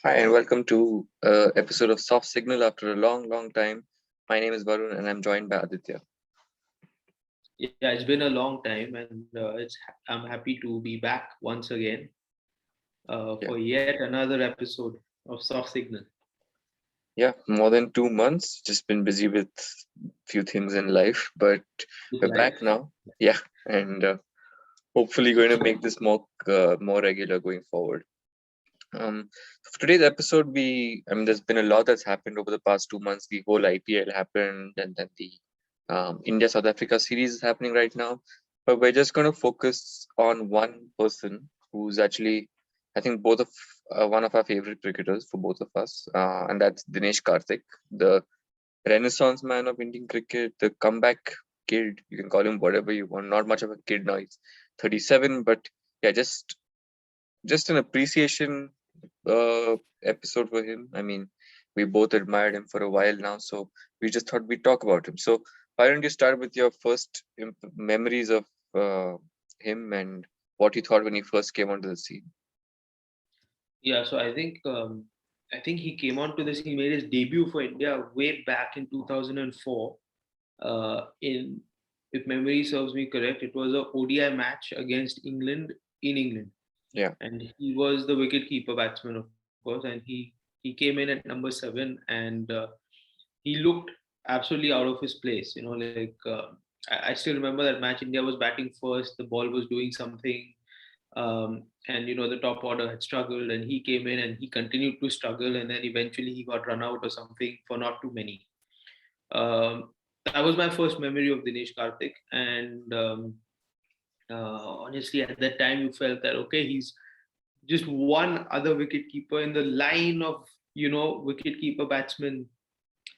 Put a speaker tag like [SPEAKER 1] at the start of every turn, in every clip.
[SPEAKER 1] Hi, and welcome to episode of Soft Signal after a long, long time. My name is Varun, and I'm joined by Aditya.
[SPEAKER 2] Yeah, it's been a long time, and I'm happy to be back once again
[SPEAKER 1] Yeah,
[SPEAKER 2] for yet another episode of Soft Signal.
[SPEAKER 1] yeah, more than 2 months. Just been busy with few things in life, but
[SPEAKER 2] With
[SPEAKER 1] we're back
[SPEAKER 2] life.
[SPEAKER 1] now. Yeah, and hopefully going to make this more regular going forward. For today's episode, there's been a lot that's happened over the past 2 months. The whole IPL happened, and then the India South Africa series is happening right now. But we're just going to focus on one person who's actually, I think, both of one of our favorite cricketers for both of us, and that's Dinesh Karthik, the Renaissance man of Indian cricket, the comeback kid. You can call him whatever you want. Not much of a kid now. He's 37, but yeah, just an appreciation episode for him. I mean, we both admired him for a while now, so we just thought we'd talk about him. So why don't you start with your first memories of uh, him and what you thought when he first came onto the scene?
[SPEAKER 2] Yeah, so I think he came on to this. He made his debut for India way back in 2004. In If memory serves me correct, it was a ODI match against England in England,
[SPEAKER 1] Yeah,
[SPEAKER 2] and he was the wicket keeper batsman, of course, and he came in at number seven, and he looked absolutely out of his place. I still remember that match. India was batting first. The ball was doing something, and the top order had struggled, and he came in and he continued to struggle, and then eventually he got run out or something for not too many. That was my first memory of Dinesh Karthik, and honestly, at that time, you felt that okay, he's just one other wicket keeper in the line of wicket keeper batsmen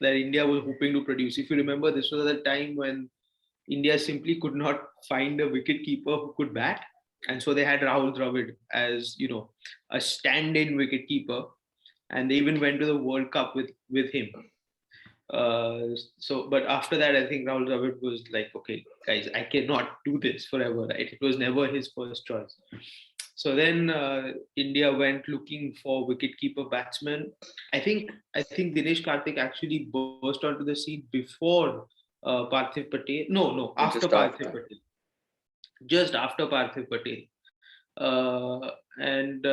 [SPEAKER 2] that India was hoping to produce. If you remember, this was at a time when India simply could not find a wicket keeper who could bat, and so they had Rahul Dravid as a stand-in wicket keeper, and they even went to the World Cup with him. But after that, I think Rahul Dravid was like, okay, guys, I cannot do this forever, right? It was never his first choice. So then India went looking for wicketkeeper batsmen. I think Dinesh Karthik actually burst onto the scene before Parthiv Patel. No, after
[SPEAKER 1] just
[SPEAKER 2] Parthiv
[SPEAKER 1] after.
[SPEAKER 2] Patel, just after Parthiv Patel. And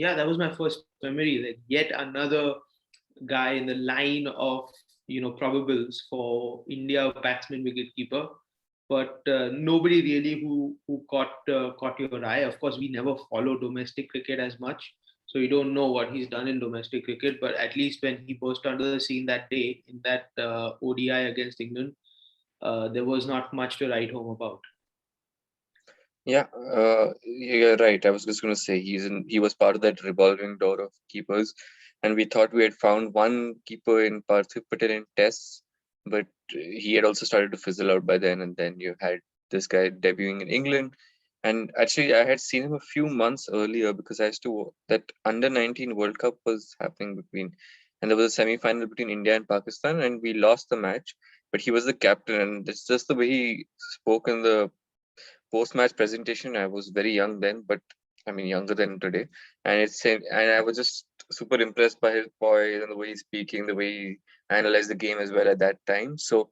[SPEAKER 2] Yeah, that was my first memory. Like yet another guy in the line of probables for India batsman wicketkeeper, but nobody really who caught your eye. Of course, we never follow domestic cricket as much, so you don't know what he's done in domestic cricket. But at least when he burst onto the scene that day in that ODI against England, there was not much to write home about.
[SPEAKER 1] Yeah, you're right. I was just going to say he was part of that revolving door of keepers, and we thought we had found one keeper in Parthiv Patel in tests, but he had also started to fizzle out by then. And then you had this guy debuting in England, and actually I had seen him a few months earlier because I used to that under 19 World Cup was happening between, and there was a semi-final between India and Pakistan, and we lost the match. But he was the captain, and it's just the way he spoke in the post-match presentation. I was very young then, but I mean younger than today, and and I was just super impressed by his poise and the way he's speaking, the way he analyzed the game as well at that time. So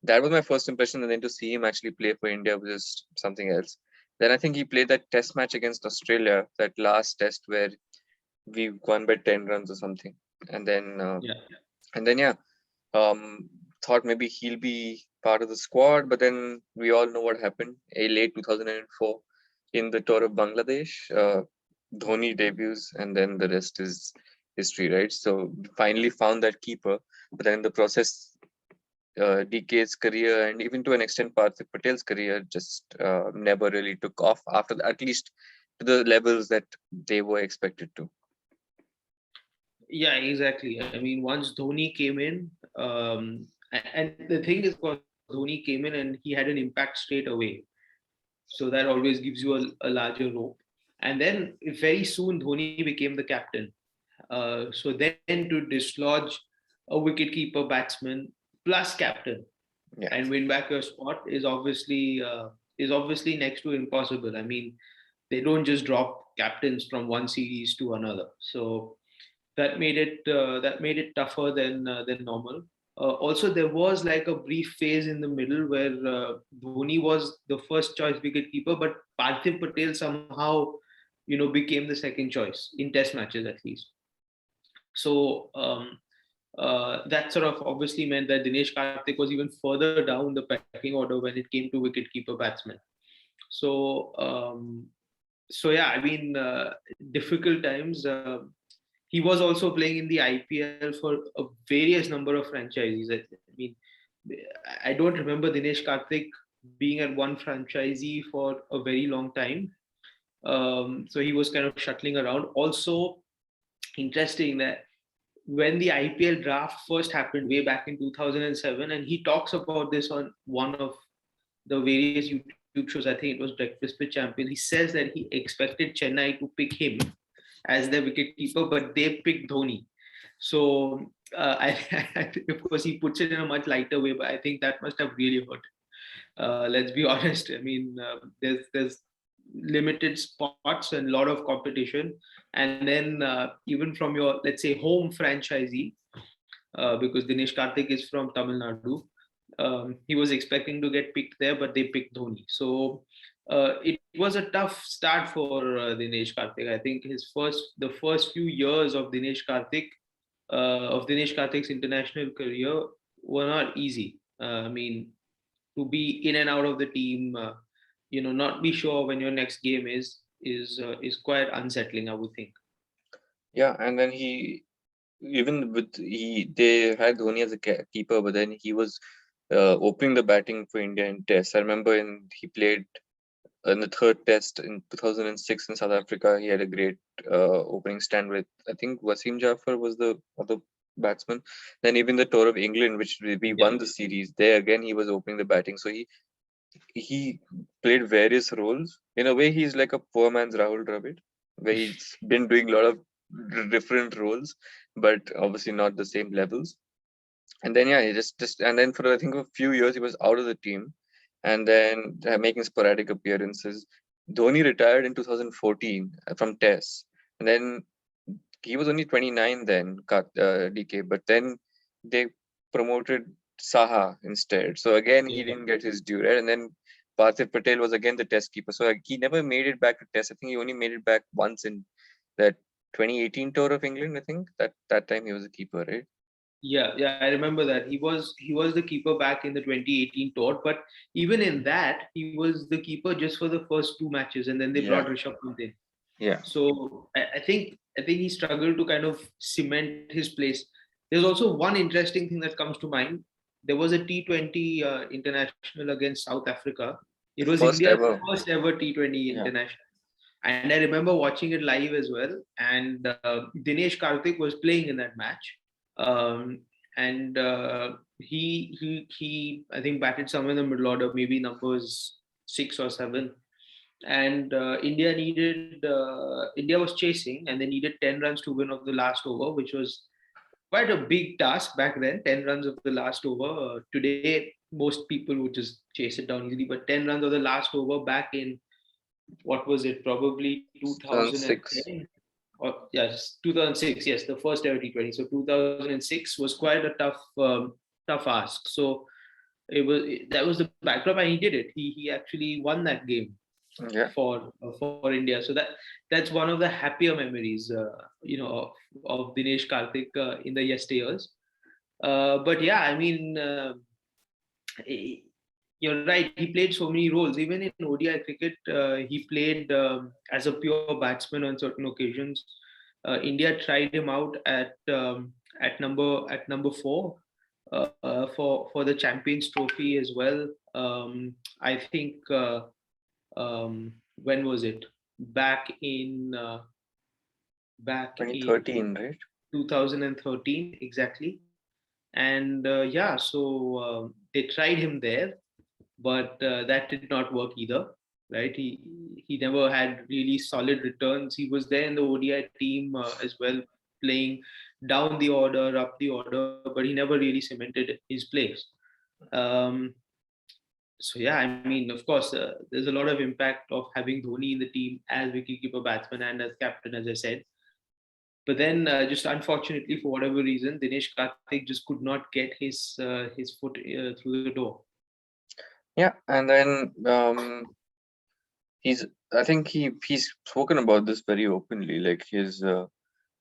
[SPEAKER 1] that was my first impression, and then to see him actually play for India was just something else. Then I think he played that test match against Australia, that last test where we won by 10 runs or something, and then uh,
[SPEAKER 2] Yeah.
[SPEAKER 1] and then yeah, um, thought maybe he'll be part of the squad, but then we all know what happened. A late 2004 in the tour of Bangladesh, Dhoni debuts, and then the rest is history, right? So finally found that keeper, but then in the process, DK's career and even to an extent Parthiv Patel's career just never really took off after at least to the levels that they were expected to.
[SPEAKER 2] Yeah, exactly. I mean, once Dhoni came in, and the thing is, of course, Dhoni came in and he had an impact straight away. So that always gives you a larger rope. And then very soon, Dhoni became the captain. So then to dislodge a wicketkeeper batsman plus captain
[SPEAKER 1] Yeah.
[SPEAKER 2] and win back your spot is obviously next to impossible. I mean, they don't just drop captains from one series to another. So that made it tougher than normal. Also, there was like a brief phase in the middle where Dhoni was the first choice wicketkeeper, but Parthiv Patel somehow, became the second choice in Test matches at least. So that sort of obviously meant that Dinesh Karthik was even further down the pecking order when it came to wicketkeeper batsmen. So yeah, I mean, difficult times. He was also playing in the IPL for a various number of franchises. I mean, I don't remember Dinesh Karthik being at one franchisee for a very long time. So he was kind of shuttling around. Also, interesting that when the IPL draft first happened way back in 2007, and he talks about this on one of the various YouTube shows, I think it was Breakfast with Champions, he says that he expected Chennai to pick him as their wicketkeeper, but they picked Dhoni. So of course, he puts it in a much lighter way, but I think that must have really hurt. Let's be honest. I mean, there's limited spots and a lot of competition, and then even from your, let's say, home franchisee, because Dinesh Karthik is from Tamil Nadu. He was expecting to get picked there, but they picked Dhoni. So it was a tough start for Dinesh Karthik. I think the first few years of Dinesh Karthik's international career were not easy. I mean, to be in and out of the team, not be sure when your next game is quite unsettling, I would think.
[SPEAKER 1] Yeah, and then he even with he they had Dhoni as a keeper, but then he was opening the batting for India in Tests. I remember he played in the third Test in 2006 in South Africa. He had a great opening stand with, I think, Wasim Jaffer was the other batsman. Then even the tour of England, which we
[SPEAKER 2] Yeah,
[SPEAKER 1] won the series, there again he was opening the batting. So he played various roles. In a way, he's like a poor man's Rahul Dravid, where he's been doing a lot of different roles, but obviously not the same levels. And then yeah, he just and then for I think a few years he was out of the team, and then making sporadic appearances. Dhoni retired in 2014 from Tests, and then he was only 29 then, DK. But then they promoted Saha instead. So again, he
[SPEAKER 2] yeah.
[SPEAKER 1] didn't get his due, right? And then Parthiv Patel was again the Test keeper. So he never made it back to Test. I think he only made it back once in that 2018 tour of England. I think that time he was a keeper, right?
[SPEAKER 2] Yeah, I remember that. He was the keeper back in the 2018 tour, but even in that, he was the keeper just for the first two matches, and then they
[SPEAKER 1] Yeah,
[SPEAKER 2] brought Rishabh Pant in.
[SPEAKER 1] yeah.
[SPEAKER 2] So I think he struggled to kind of cement his place. There's also one interesting thing that comes to mind. There was a T20 international against South Africa. It
[SPEAKER 1] The
[SPEAKER 2] was
[SPEAKER 1] first
[SPEAKER 2] India's
[SPEAKER 1] ever.
[SPEAKER 2] first ever T20
[SPEAKER 1] Yeah.
[SPEAKER 2] international, and I remember watching it live as well. And Dinesh Karthik was playing in that match, um, and he I think batted somewhere in the middle order, maybe numbers 6 or 7. And India was chasing, and they needed 10 runs to win of the last over, which was quite a big task back then. 10 runs of the last over. Today, most people would just chase it down easily, but 10 runs of the last over back in, what was it? Probably
[SPEAKER 1] 2006.
[SPEAKER 2] 2010, or yes, 2006. Yes, the first ever T20. So 2006 was quite a tough ask. So that was the backdrop, and he did it. He actually won that game
[SPEAKER 1] Yeah.
[SPEAKER 2] for India. So that's one of the happier memories, of Dinesh Karthik in the yesteryears. But yeah, I mean, eh, you're right. He played so many roles. Even in ODI cricket, he played as a pure batsman on certain occasions. India tried him out at number 4 for the Champions Trophy as well. I think when was it? Back in back in
[SPEAKER 1] 2013, right?
[SPEAKER 2] 2013 exactly. And yeah, so they tried him there, but that did not work either. Right? He never had really solid returns. He was there in the ODI team as well, playing down the order, up the order, but he never really cemented his place. Um, so yeah, I mean, of course, there's a lot of impact of having Dhoni in the team as wicketkeeper batsman and as captain, as I said. But then, just unfortunately, for whatever reason, Dinesh Karthik just could not get his foot through the door.
[SPEAKER 1] Yeah, and then he's I think he's spoken about this very openly, like his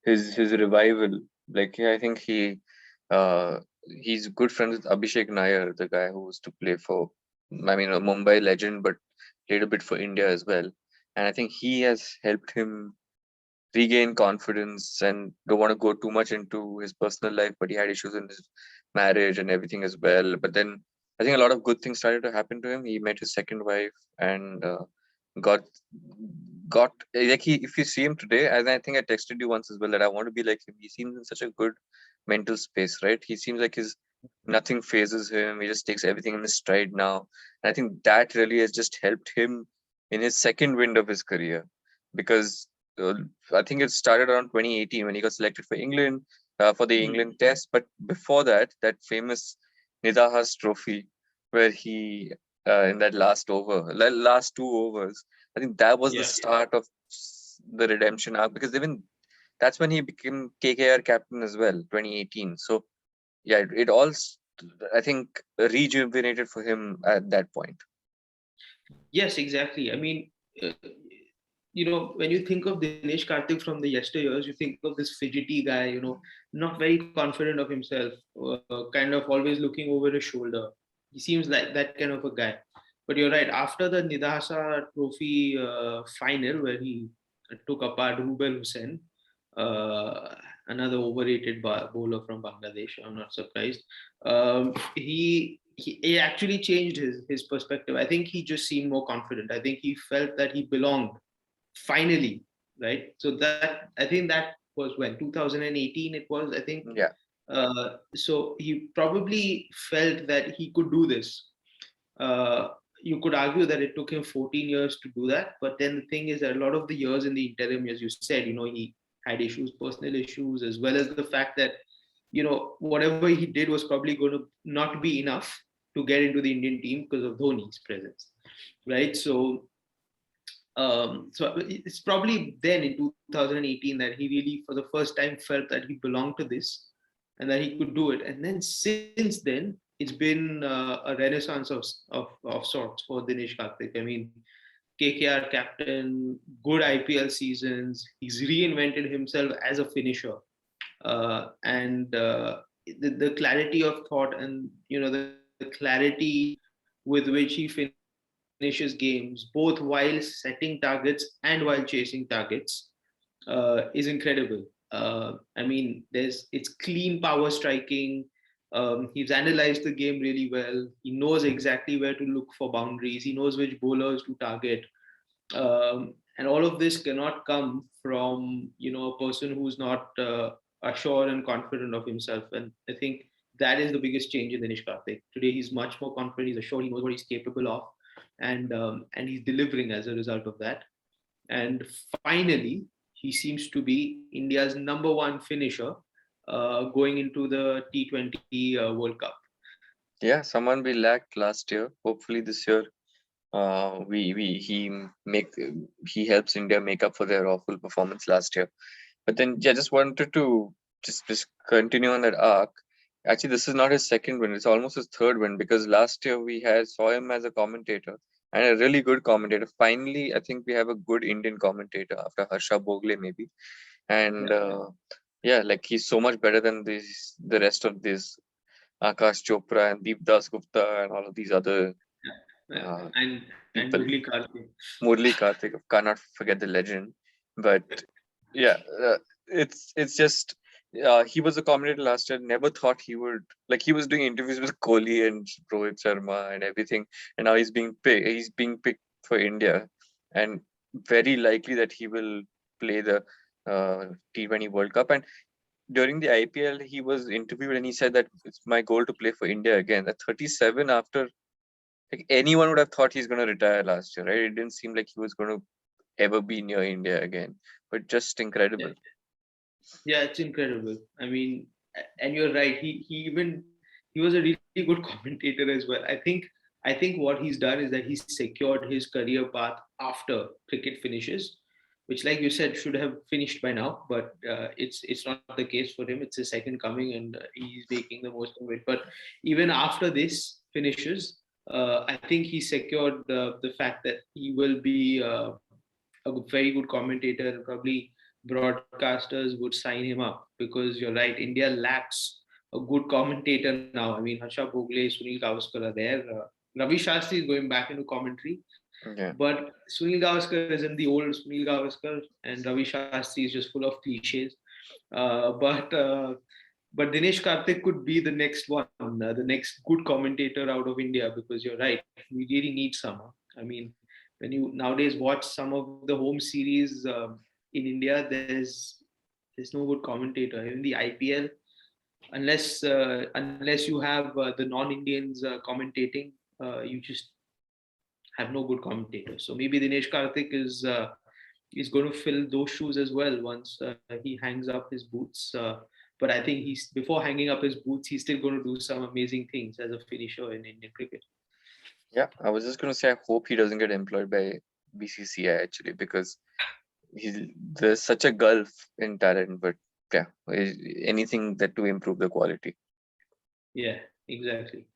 [SPEAKER 1] revival. Like I think uh he's good friends with Abhishek Nair, the guy who used to play for, I mean, a Mumbai legend, but played a bit for India as well. And I think he has helped him regain confidence, and don't want to go too much into his personal life, but he had issues in his marriage and everything as well. But then I think a lot of good things started to happen to him. He met his second wife, and got like, he if you see him today, and I think I texted you once as well, that I want to be like him. He seems in such a good mental space, right? He seems like his nothing phases him. He just takes everything in his stride now. And I think that really has just helped him in his second wind of his career, because uh, I think it started around 2018 when he got selected for England, for the
[SPEAKER 2] Hmm.
[SPEAKER 1] England test. But before that, that famous Nidahas trophy, where he, in that last over, last two overs, I think that was the
[SPEAKER 2] Yeah.
[SPEAKER 1] start of the redemption arc, because even that's when he became KKR captain as well, 2018. So yeah, it all, I think, rejuvenated for him at that point.
[SPEAKER 2] Yes, exactly. I mean, uh, when you think of Dinesh Karthik from the yesteryears, you think of this fidgety guy, not very confident of himself, kind of always looking over his shoulder. He seems like that kind of a guy. But you're right. After the Nidahasa Trophy final, where he took apart Rubel Hussain, uh, another overrated bowler from Bangladesh, I'm not surprised. He actually changed his perspective. I think he just seemed more confident. I think he felt that he belonged finally, right? So that, I think, that was when 2018 it was, I think.
[SPEAKER 1] Yeah.
[SPEAKER 2] So he probably felt that he could do this. uh, you could argue that it took him 14 years to do that, but then the thing is that a lot of the years in the interim, as you said, he had issues, personal issues, as well as the fact that whatever he did was probably going to not be enough to get into the Indian team because of Dhoni's presence, right? So it's probably then in 2018 that he really, for the first time, felt that he belonged to this and that he could do it. And then since then, it's been a renaissance of sorts for Dinesh Karthik. I mean, KKR captain, good IPL seasons. He's reinvented himself as a finisher, and the clarity of thought, and the clarity with which he finishes games, both while setting targets and while chasing targets, is incredible. I mean, it's clean power striking. He's analyzed the game really well. He knows exactly where to look for boundaries. He knows which bowlers to target. And all of this cannot come from a person who's not assured and confident of himself. And I think that is the biggest change in Dinesh Karthik. Today, he's much more confident. He's assured. He knows what he's capable of, and he's delivering as a result of that. And finally, he seems to be India's number one finisher going into the T20 World Cup.
[SPEAKER 1] Yeah, someone we lacked last year. Hopefully this year, we make he helps India make up for their awful performance last year. But then, yeah, just wanted to just continue on that arc. Actually, this is not his second win; it's almost his third win, because last year we had saw him as a commentator, and a really good commentator. Finally, I think we have a good Indian commentator after Harsha Bogle, maybe. And
[SPEAKER 2] Yeah,
[SPEAKER 1] yeah, like, he's so much better than the rest of this Akash Chopra and Deep Das Gupta and all of these other
[SPEAKER 2] yeah.
[SPEAKER 1] uh,
[SPEAKER 2] And
[SPEAKER 1] people.
[SPEAKER 2] Murli Karthik.
[SPEAKER 1] Murli Karthik, cannot forget the legend. But yeah, it's just, he was a commentator last year. Never thought he would, like, he was doing interviews with Kohli and Rohit Sharma and everything, and now he's being picked for India, and very likely that he will play the T20 World Cup. And during the IPL, he was interviewed and he said that it's my goal to play for India again. At 37, after, like, anyone would have thought he's going to retire last year, right? It didn't seem like he was going to ever be near India again, but just incredible.
[SPEAKER 2] Yeah, yeah, it's incredible. I mean, and you're right. He was a really good commentator as well. I think what he's done is that he's secured his career path after cricket finishes. which, like you said, should have finished by now. But it's not the case for him. It's his second coming, and he's making the most of it. But even after this finishes, I think he secured the fact that he will be a very good commentator, and probably broadcasters would sign him up, because you're right, India lacks a good commentator now. I mean, Harsha Bhogle, Sunil Gavaskar are there. Ravi Shastri is going back into commentary,
[SPEAKER 1] Yeah.
[SPEAKER 2] but Sunil Gavaskar isn't the old Sunil Gavaskar, and Ravi Shastri is just full of cliches. But Dinesh Karthik could be the next one, the next good commentator out of India, because you're right, we really need some. I mean, when you nowadays watch some of the home series in India, there's no good commentator. Even the IPL, unless you have the non-Indians commentating, you just have no good commentators. So maybe Dinesh Karthik is going to fill those shoes as well once he hangs up his boots. But I think he's before hanging up his boots, he's still going to do some amazing things as a finisher in Indian cricket.
[SPEAKER 1] Yeah, I was just going to say, I hope he doesn't get employed by BCCI actually, because there's such a gulf in talent. But yeah, anything that to improve the quality.
[SPEAKER 2] Yeah, exactly.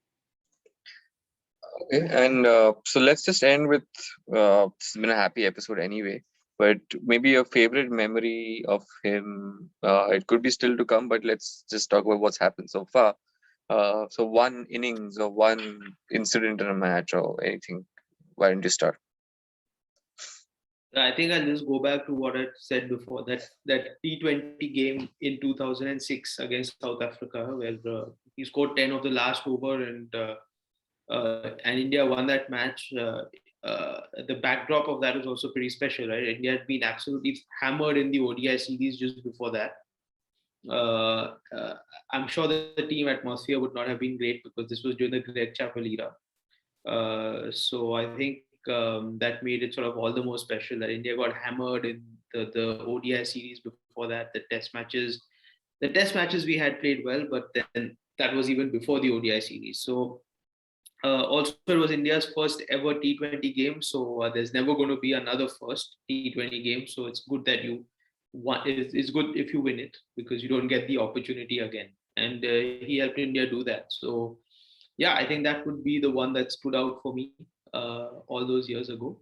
[SPEAKER 1] Okay, and so let's just end with this has been a happy episode anyway. But maybe your favorite memory of him, it could be still to come, but let's just talk about what's happened so far. So one innings or one incident in a match or anything. Why don't you start?
[SPEAKER 2] I think I'll just go back to what I said before, that T20 game in 2006 against South Africa, where he scored 10 of the last over, and India won that match. The backdrop of that was also pretty special, right? India had been absolutely hammered in the ODI series just before that. I'm sure the team atmosphere would not have been great, because this was during the Greg Chappell era. So I think that made it sort of all the more special that India got hammered in the ODI series before that, the test matches we had played well, but then that was even before the ODI series. So also, it was India's first ever T20 game, so there's never going to be another first T20 game. So it's good that you won. It's good if you win it, because you don't get the opportunity again. And he helped India do that. So yeah, I think that would be the one that stood out for me all those years ago.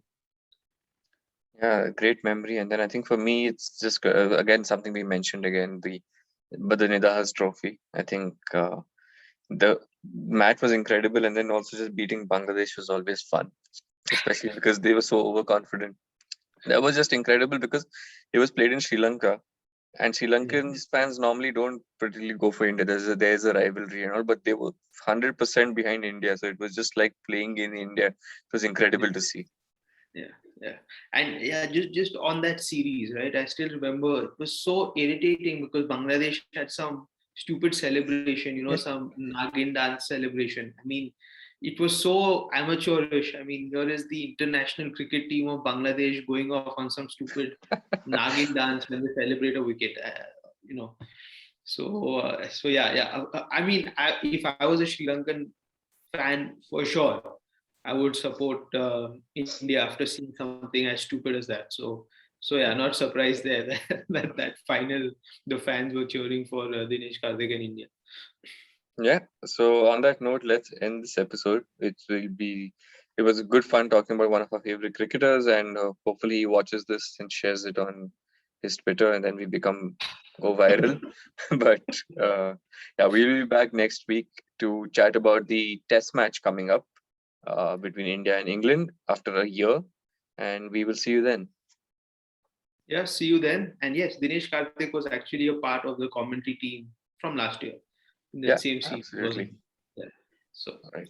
[SPEAKER 1] Yeah, great memory. And then I think for me, it's just again something we mentioned again, the Nidahas Trophy. I think the match was incredible, and then also just beating Bangladesh was always fun, especially because they were so overconfident. That was just incredible because it was played in Sri Lanka, and Sri
[SPEAKER 2] Yeah,
[SPEAKER 1] Lankans fans normally don't particularly go for India. There's a rivalry and all, but they were 100% behind India, so it was just like playing in India. It was
[SPEAKER 2] yeah.
[SPEAKER 1] incredible to see.
[SPEAKER 2] Yeah, yeah, and yeah, just on that series, right? I still remember it was so irritating because Bangladesh had some stupid celebration, some Nagin dance celebration. I mean, it was so amateurish. I mean, here is the international cricket team of Bangladesh going off on some stupid Nagin dance when they celebrate a wicket. So yeah, yeah. I mean, if I was a Sri Lankan fan, for sure, I would support India after seeing something as stupid as that. So yeah, not surprised there that final the fans were cheering for Dinesh Karthik and India.
[SPEAKER 1] Yeah. So on that note, let's end this episode. It was good fun talking about one of our favorite cricketers, and hopefully he watches this and shares it on his Twitter, and then we go viral. But uh, yeah, we'll be back next week to chat about the Test match coming up between India and England after a year, and we will see you then.
[SPEAKER 2] Yeah, see you then. And yes, Dinesh Karthik was actually a part of the commentary team from last year in that
[SPEAKER 1] Yeah,
[SPEAKER 2] same series, wasn't
[SPEAKER 1] absolutely.
[SPEAKER 2] he? Yeah. So
[SPEAKER 1] All right.